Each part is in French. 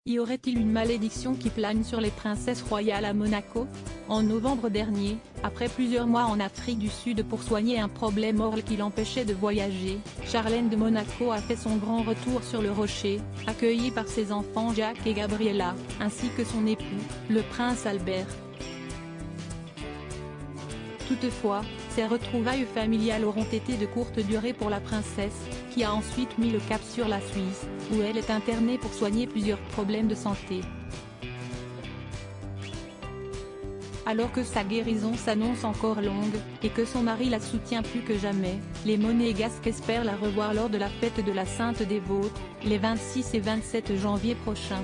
Y aurait-il une malédiction qui plane sur les princesses royales à Monaco? En novembre dernier, après plusieurs mois en Afrique du Sud pour soigner un problème oral qui l'empêchait de voyager, Charlène de Monaco a fait son grand retour sur le rocher, accueillie par ses enfants Jacques et Gabriella, ainsi que son époux, le prince Albert. Toutefois, ces retrouvailles familiales auront été de courte durée pour la princesse, qui a ensuite mis le cap sur la Suisse, où elle est internée pour soigner plusieurs problèmes de santé. Alors que sa guérison s'annonce encore longue, et que son mari la soutient plus que jamais, les Monégasques espèrent la revoir lors de la fête de la Sainte Dévote, les 26 et 27 janvier prochains.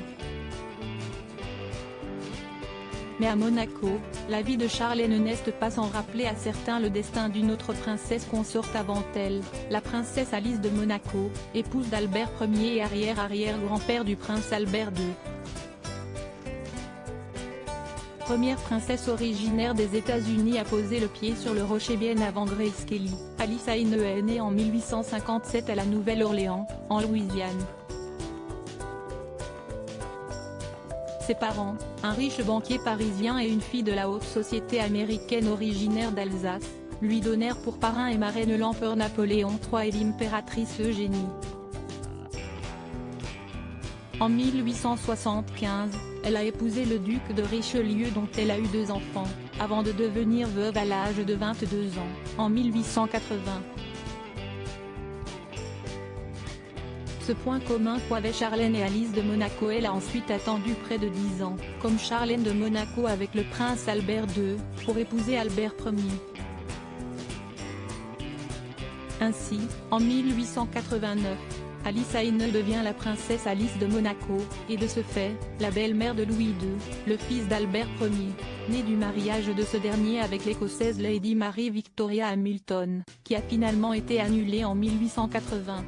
Mais à Monaco, la vie de Charlène n'est pas sans rappeler à certains le destin d'une autre princesse consorte avant elle, la princesse Alice de Monaco, épouse d'Albert Ier et arrière-arrière-grand-père du prince Albert II. Première princesse originaire des États-Unis à poser le pied sur le rocher bien avant Grace Kelly, Alice Haynes est née en 1857 à la Nouvelle-Orléans, en Louisiane. Ses parents, un riche banquier parisien et une fille de la haute société américaine originaire d'Alsace, lui donnèrent pour parrain et marraine l'empereur Napoléon III et l'impératrice Eugénie. En 1875, elle a épousé le duc de Richelieu dont elle a eu 2 enfants, avant de devenir veuve à l'âge de 22 ans, en 1880. Ce point commun qu'avaient Charlène et Alice de Monaco, elle a ensuite attendu près de 10 ans, comme Charlène de Monaco avec le prince Albert II, pour épouser Albert Ier. Ainsi, en 1889, Alice Haynes devient la princesse Alice de Monaco, et de ce fait, la belle-mère de Louis II, le fils d'Albert Ier, né du mariage de ce dernier avec l'Écossaise Lady Mary Victoria Hamilton, qui a finalement été annulé en 1880.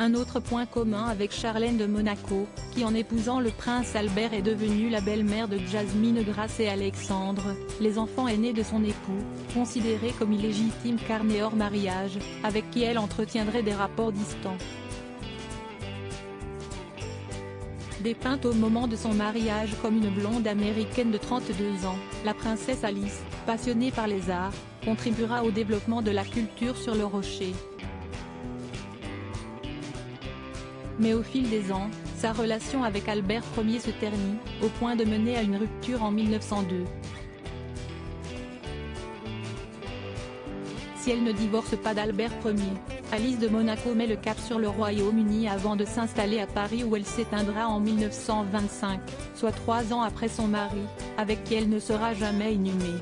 Un autre point commun avec Charlène de Monaco, qui en épousant le prince Albert est devenue la belle-mère de Jasmine Grace et Alexandre, les enfants aînés de son époux, considérés comme illégitimes car nés hors mariage, avec qui elle entretiendrait des rapports distants. Dépeinte au moment de son mariage comme une blonde américaine de 32 ans, la princesse Alice, passionnée par les arts, contribuera au développement de la culture sur le rocher. Mais au fil des ans, sa relation avec Albert Ier se ternit, au point de mener à une rupture en 1902. Si elle ne divorce pas d'Albert Ier, Alice de Monaco met le cap sur le Royaume-Uni avant de s'installer à Paris où elle s'éteindra en 1925, soit 3 ans après son mari, avec qui elle ne sera jamais inhumée.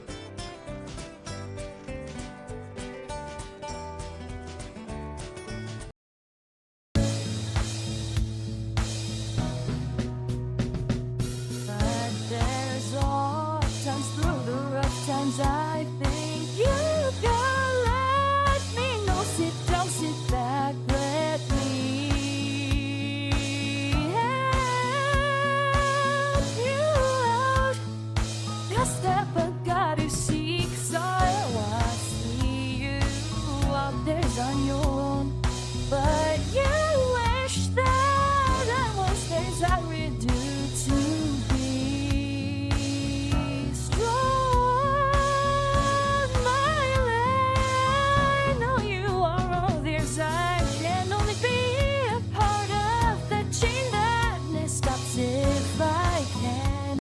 Through the rough times